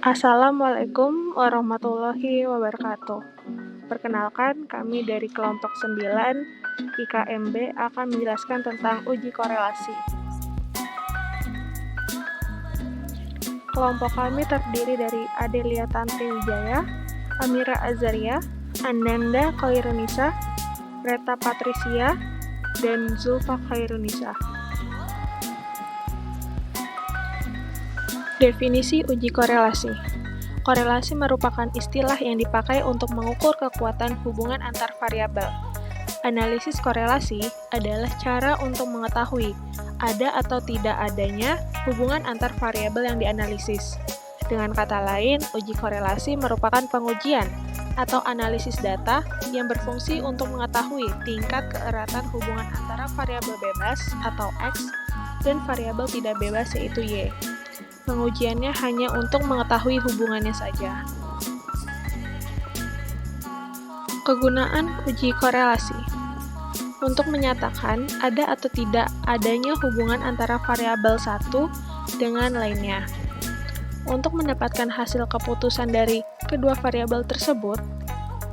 Assalamualaikum warahmatullahi wabarakatuh. Perkenalkan, kami dari kelompok 9 IKMB akan menjelaskan tentang uji korelasi. Kelompok kami terdiri dari Adelia Tanti Wijaya, Amira Azaria, Ananda Khairunisa, Reta Patricia, dan Zulfa Khairunisa. Definisi uji korelasi. Korelasi merupakan istilah yang dipakai untuk mengukur kekuatan hubungan antar variabel. Analisis korelasi adalah cara untuk mengetahui ada atau tidak adanya hubungan antar variabel yang dianalisis. Dengan kata lain, uji korelasi merupakan pengujian atau analisis data yang berfungsi untuk mengetahui tingkat keeratan hubungan antara variabel bebas atau X dan variabel tidak bebas yaitu Y. Pengujiannya hanya untuk mengetahui hubungannya saja. Kegunaan uji korelasi untuk menyatakan ada atau tidak adanya hubungan antara variabel satu dengan lainnya. Untuk mendapatkan hasil keputusan dari kedua variabel tersebut,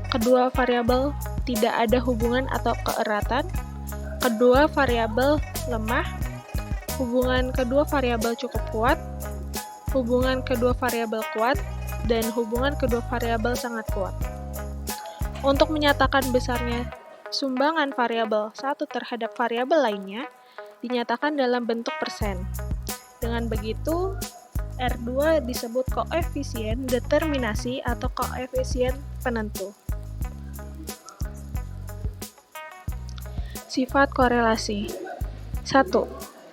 kedua variabel tidak ada hubungan atau keeratan, kedua variabel lemah, hubungan kedua variabel cukup kuat, hubungan kedua variabel kuat, dan hubungan kedua variabel sangat kuat. Untuk menyatakan besarnya sumbangan variabel satu terhadap variabel lainnya, dinyatakan dalam bentuk persen. Dengan begitu, R2 disebut koefisien determinasi atau koefisien penentu. Sifat korelasi. 1.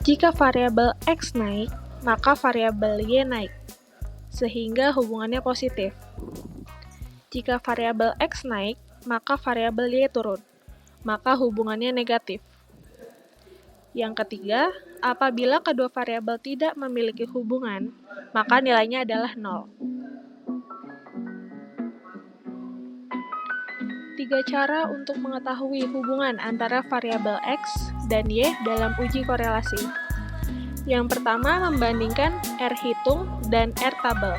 Jika variabel X naik, maka variabel Y naik, sehingga hubungannya positif. Jika variabel X naik, maka variabel Y turun, maka hubungannya negatif. Yang ketiga, apabila kedua variabel tidak memiliki hubungan, maka nilainya adalah 0. 3 cara untuk mengetahui hubungan antara variabel X dan Y dalam uji korelasi. Yang pertama, membandingkan R hitung dan R tabel.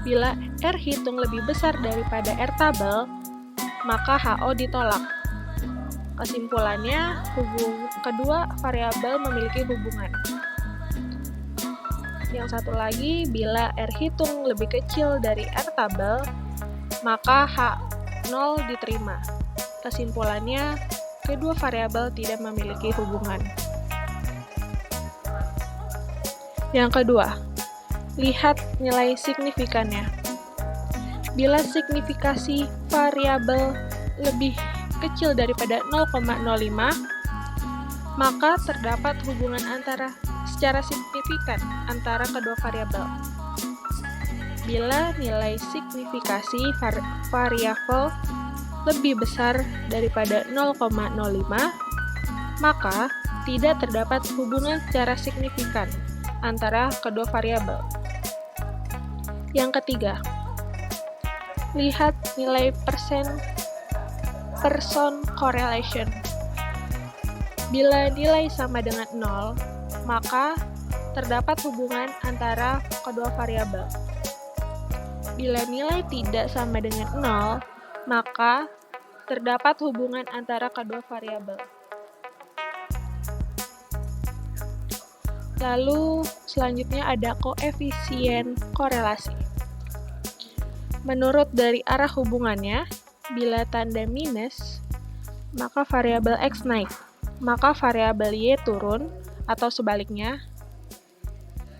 Bila R hitung lebih besar daripada R tabel, maka HO ditolak. Kesimpulannya, kedua variabel memiliki hubungan. Yang satu lagi, bila R hitung lebih kecil dari R tabel, maka H0 diterima. Kesimpulannya, kedua variabel tidak memiliki hubungan. Yang kedua, lihat nilai signifikannya. Bila signifikasi variabel lebih kecil daripada 0,05, maka terdapat hubungan secara signifikan antara kedua variabel. Bila nilai signifikasi variabel lebih besar daripada 0,05, maka tidak terdapat hubungan secara signifikan antara kedua variabel. Yang ketiga, lihat nilai person correlation. Bila nilai sama dengan 0, maka terdapat hubungan antara kedua variabel. Bila nilai tidak sama dengan 0, maka terdapat hubungan antara kedua variabel. Lalu selanjutnya ada koefisien korelasi. Menurut dari arah hubungannya, bila tanda minus, maka variabel X naik, maka variabel Y turun, atau sebaliknya,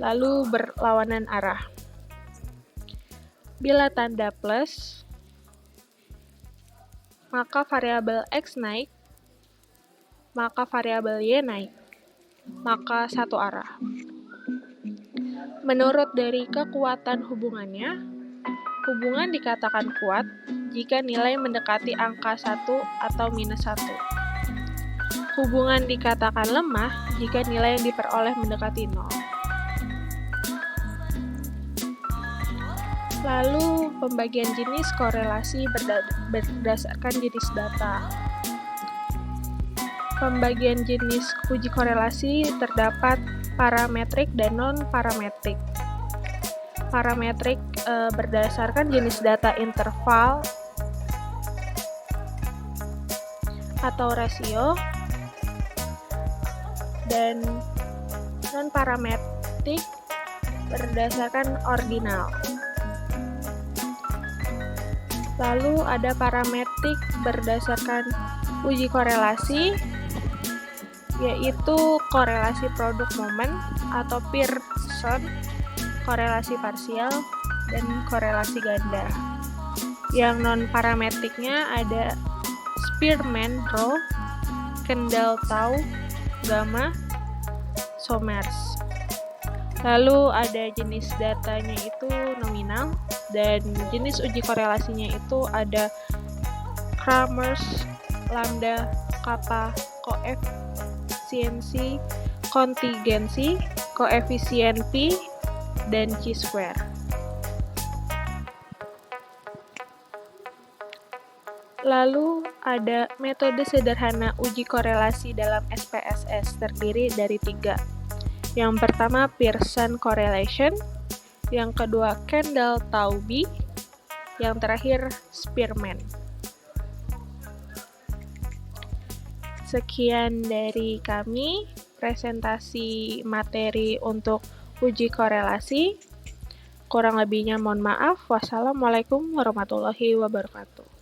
lalu berlawanan arah. Bila tanda plus, maka variabel X naik, maka variabel Y naik, maka satu arah. Menurut dari kekuatan hubungannya, hubungan dikatakan kuat jika nilai mendekati angka 1 atau minus 1. Hubungan dikatakan lemah jika nilai yang diperoleh mendekati 0. Lalu, pembagian jenis korelasi berdasarkan jenis data. Pembagian jenis uji korelasi terdapat parametrik dan non-parametrik. parametrik berdasarkan jenis data interval atau rasio, dan non-parametrik berdasarkan ordinal. Lalu ada parametrik berdasarkan uji korelasi, yaitu korelasi produk momen atau Pearson, korelasi parsial, dan korelasi ganda. Yang non-parametriknya ada Spearman Rho, Kendall-Tau, Gamma, Somers. Lalu ada jenis datanya itu nominal, dan jenis uji korelasinya itu ada Kramers, lambda, kappa, koefisiensi, kontingensi, koefisien P, dan chi-square. Lalu ada metode sederhana uji korelasi dalam SPSS, terdiri dari 3. Yang pertama Pearson correlation, yang kedua Kendall-Tau-B, yang terakhir Spearman. Sekian dari kami, presentasi materi untuk uji korelasi. Kurang lebihnya mohon maaf. Wassalamualaikum warahmatullahi wabarakatuh.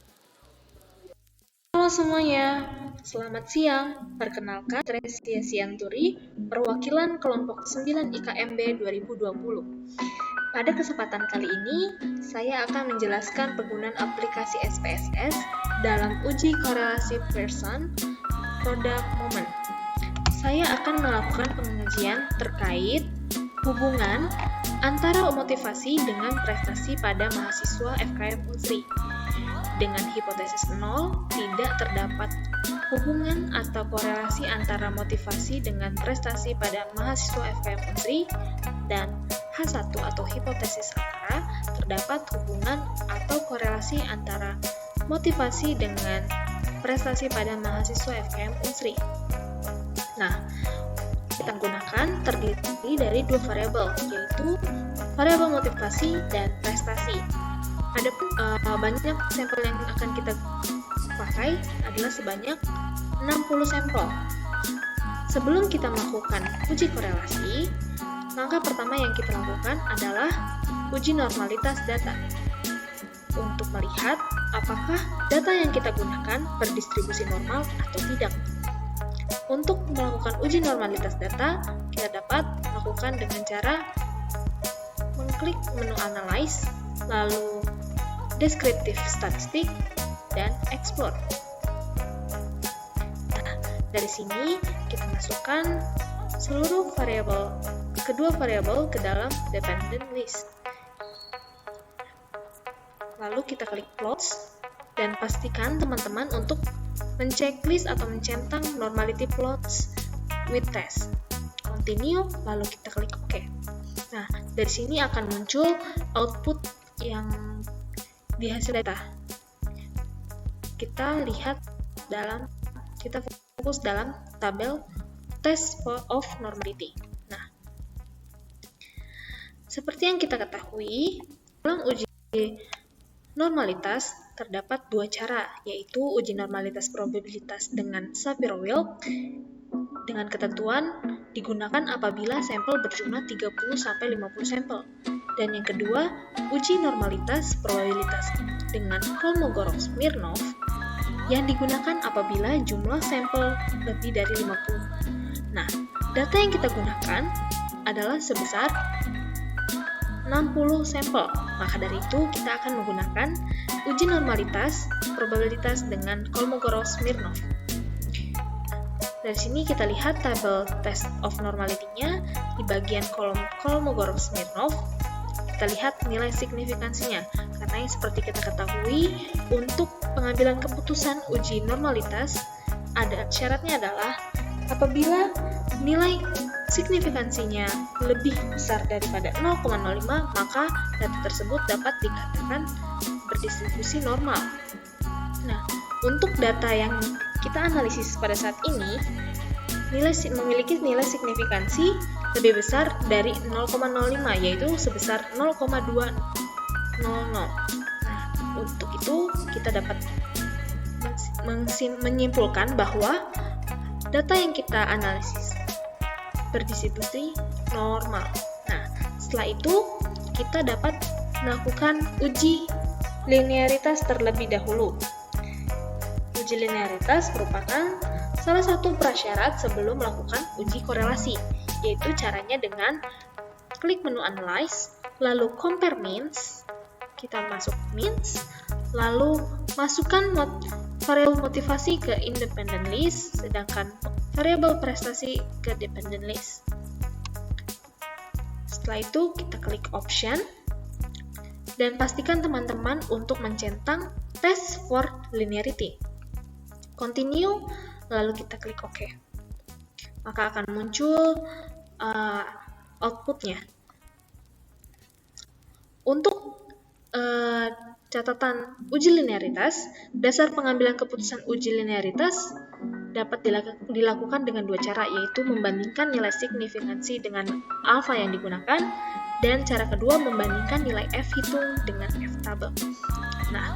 Halo semuanya, selamat siang. Perkenalkan, Tresia Sianturi, perwakilan kelompok 9 IKMB 2020. Pada kesempatan kali ini, saya akan menjelaskan penggunaan aplikasi SPSS dalam uji korelasi Pearson product moment. Saya akan melakukan pengajian terkait hubungan antara motivasi dengan prestasi pada mahasiswa FKM Unsri. Dengan hipotesis 0, tidak terdapat hubungan atau korelasi antara motivasi dengan prestasi pada mahasiswa FKM Unsri, dan H1 atau hipotesis antara terdapat hubungan atau korelasi antara motivasi dengan prestasi pada mahasiswa FKM Unsri. Nah, kita gunakan terdiri dari 2 variabel, yaitu variabel motivasi dan prestasi. Ada banyak sampel yang akan kita pakai adalah sebanyak 60 sampel. Sebelum kita melakukan uji korelasi, langkah pertama yang kita lakukan adalah uji normalitas data. Untuk melihat apakah data yang kita gunakan berdistribusi normal atau tidak. Untuk melakukan uji normalitas data, kita dapat melakukan dengan cara mengklik menu Analyze, lalu Descriptive Statistic, dan Explore. Nah, dari sini kita masukkan seluruh kedua variabel ke dalam dependent list. Lalu kita klik Plots, dan pastikan teman-teman untuk menceklis atau mencentang Normality Plots with Test. Continue, lalu kita klik OK. Nah, dari sini akan muncul output yang di hasil data. Kita fokus dalam tabel Test of Normality. Nah, seperti yang kita ketahui, dalam uji normalitas terdapat 2 cara, yaitu uji normalitas probabilitas dengan Shapiro-Wilk dengan ketentuan digunakan apabila sampel berjumlah 30-50 sampel. Dan yang kedua, uji normalitas probabilitas dengan Kolmogorov-Smirnov yang digunakan apabila jumlah sampel lebih dari 50. Nah, data yang kita gunakan adalah sebesar 60 sampel. Maka dari itu, kita akan menggunakan uji normalitas probabilitas dengan Kolmogorov-Smirnov. Dari sini kita lihat tabel test of normality-nya di bagian kolom Kolmogorov-Smirnov. Kita lihat nilai signifikansinya, karena yang seperti kita ketahui, untuk pengambilan keputusan uji normalitas, syaratnya adalah apabila nilai signifikansinya lebih besar daripada 0,05, maka data tersebut dapat dikatakan berdistribusi normal. Nah, untuk data yang kita analisis pada saat ini, memiliki nilai signifikansi lebih besar dari 0,05, yaitu sebesar 0,200. Nah, untuk itu kita dapat menyimpulkan bahwa data yang kita analisis berdistribusi normal. Nah, setelah itu kita dapat melakukan uji linearitas terlebih dahulu. Uji linearitas merupakan salah satu prasyarat sebelum melakukan uji korelasi, yaitu caranya dengan klik menu Analyze, lalu Compare Means, kita masuk Means, lalu masukkan variabel motivasi ke Independent List, sedangkan variabel prestasi ke Dependent List. Setelah itu kita klik Option, dan pastikan teman-teman untuk mencentang Test for Linearity. Continue, lalu kita klik OK. Maka akan muncul outputnya. Untuk catatan uji linearitas, dasar pengambilan keputusan uji linearitas dapat dilakukan dengan dua cara, yaitu membandingkan nilai signifikansi dengan alfa yang digunakan, dan cara kedua membandingkan nilai F hitung dengan F tabel. Nah,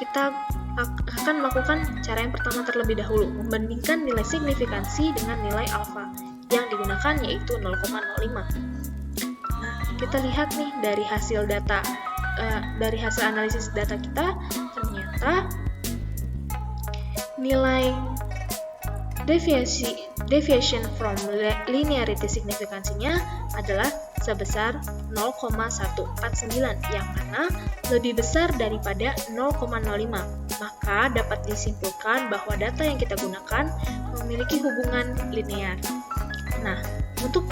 kita akan melakukan cara yang pertama terlebih dahulu, membandingkan nilai signifikansi dengan nilai alfa yang digunakan, yaitu 0,05. Nah, kita lihat nih dari hasil data, dari hasil analisis data kita, ternyata nilai deviation from linearity signifikansinya adalah sebesar 0,149, yang mana lebih besar daripada 0,05. Maka dapat disimpulkan bahwa data yang kita gunakan memiliki hubungan linear. Nah, untuk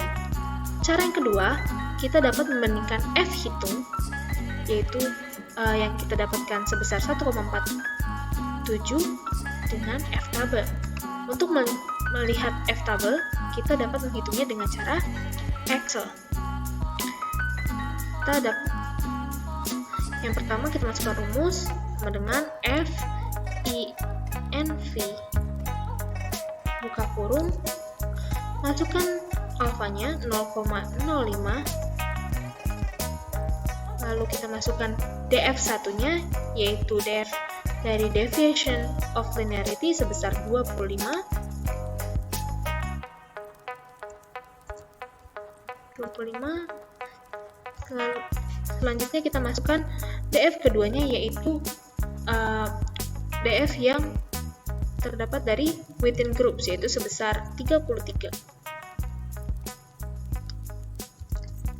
cara yang kedua, kita dapat membandingkan F hitung, yaitu yang kita dapatkan sebesar 1,47 dengan F tabel. Untuk melihat F tabel, kita dapat menghitungnya dengan cara Excel. Yang pertama kita masukkan rumus sama dengan F I N V, buka kurung, masukkan alfanya 0,05, lalu kita masukkan DF1-nya, yaitu DF dari deviation of linearity sebesar 25, lalu selanjutnya kita masukkan DF keduanya, yaitu DF yang terdapat dari within groups, yaitu sebesar 33.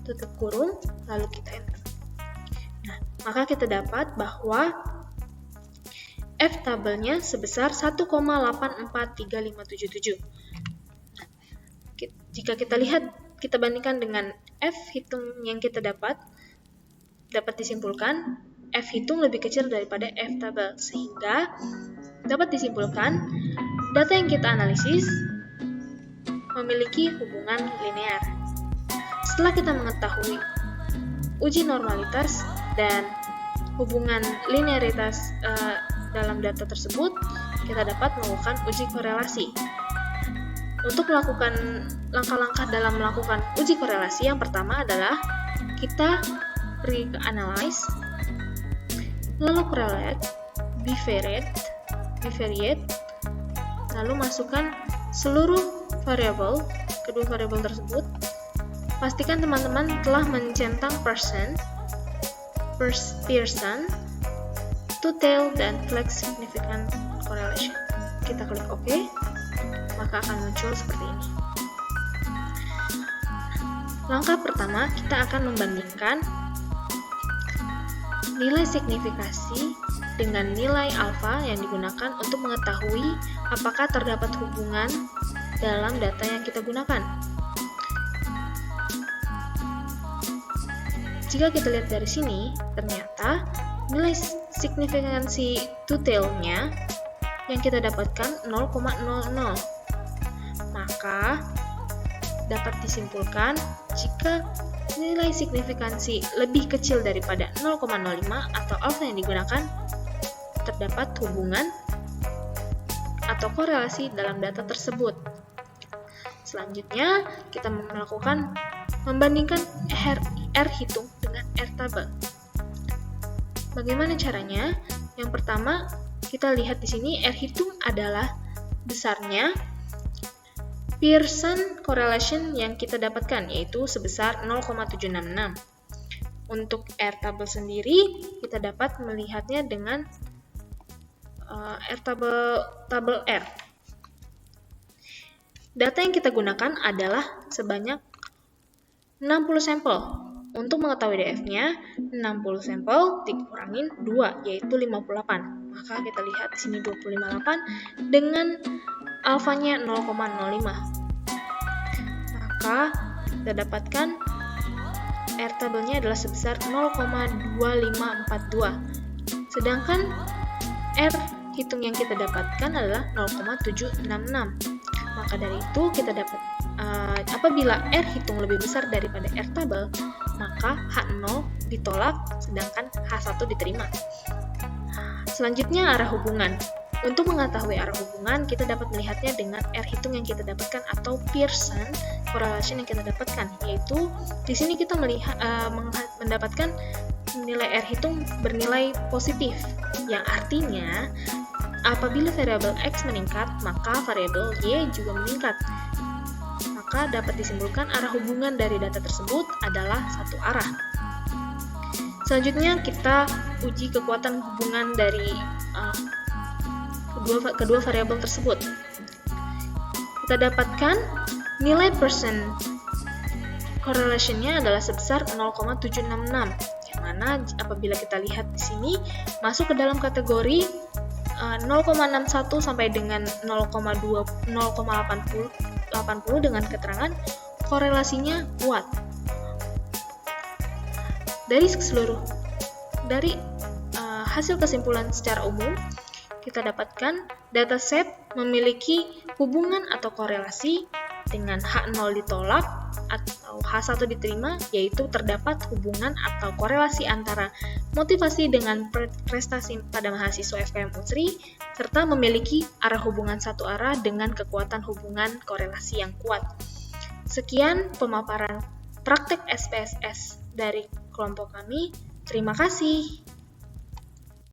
Tutup kurung, lalu kita enter. Nah, maka kita dapat bahwa F tabelnya sebesar 1,843577. Jika kita lihat, kita bandingkan dengan F hitung yang kita dapat disimpulkan F hitung lebih kecil daripada F tabel, sehingga dapat disimpulkan data yang kita analisis memiliki hubungan linear. Setelah kita mengetahui uji normalitas dan hubungan linearitas dalam data tersebut, kita dapat melakukan uji korelasi. Untuk melakukan langkah-langkah dalam melakukan uji korelasi, yang pertama adalah kita pergi ke Analyze, lalu Correlate, Bivariate, lalu masukkan seluruh variabel, kedua variabel tersebut. Pastikan teman-teman telah mencentang Pearson, two-tailed, dan flex significant correlation. Kita klik OK, maka akan muncul seperti ini. Langkah pertama, kita akan membandingkan nilai signifikasi dengan nilai alfa yang digunakan untuk mengetahui apakah terdapat hubungan dalam data yang kita gunakan. Jika kita lihat dari sini, ternyata nilai signifikansi two-tailed-nya yang kita dapatkan 0,00. Maka dapat disimpulkan jika nilai signifikansi lebih kecil daripada 0,05 atau alfa yang digunakan, terdapat hubungan atau korelasi dalam data tersebut. Selanjutnya, kita melakukan membandingkan R hitung dengan R tabel. Bagaimana caranya? Yang pertama, kita lihat di sini R hitung adalah besarnya Pearson correlation yang kita dapatkan, yaitu sebesar 0,766. Untuk R tabel sendiri, kita dapat melihatnya dengan R tabel R. Data yang kita gunakan adalah sebanyak 60 sampel. Untuk mengetahui DF-nya, 60 sampel dikurangin 2, yaitu 58. Maka kita lihat di sini 258 dengan alfanya 0,05. Maka kita dapatkan R tabelnya adalah sebesar 0,2542. Sedangkan R hitung yang kita dapatkan adalah 0,766. Maka dari itu kita dapat apabila R hitung lebih besar daripada R tabel, maka H0 ditolak sedangkan H1 diterima. Selanjutnya arah hubungan. Untuk mengetahui arah hubungan, kita dapat melihatnya dengan R hitung yang kita dapatkan atau Pearson correlation yang kita dapatkan, yaitu di sini kita mendapatkan nilai R hitung bernilai positif, yang artinya apabila variabel X meningkat, maka variabel Y juga meningkat. Maka dapat disimpulkan arah hubungan dari data tersebut adalah satu arah. Selanjutnya kita uji kekuatan hubungan dari kedua variabel tersebut. Kita dapatkan nilai Pearson correlation-nya adalah sebesar 0,766, yang mana apabila kita lihat di sini masuk ke dalam kategori 0,61 sampai dengan 0,80 dengan keterangan korelasinya kuat. Dari hasil kesimpulan secara umum, kita dapatkan dataset memiliki hubungan atau korelasi dengan H0 ditolak atau H1 diterima, yaitu terdapat hubungan atau korelasi antara motivasi dengan prestasi pada mahasiswa FKM Unsri, serta memiliki arah hubungan satu arah dengan kekuatan hubungan korelasi yang kuat. Sekian pemaparan praktek SPSS dari kelompok kami. Terima kasih.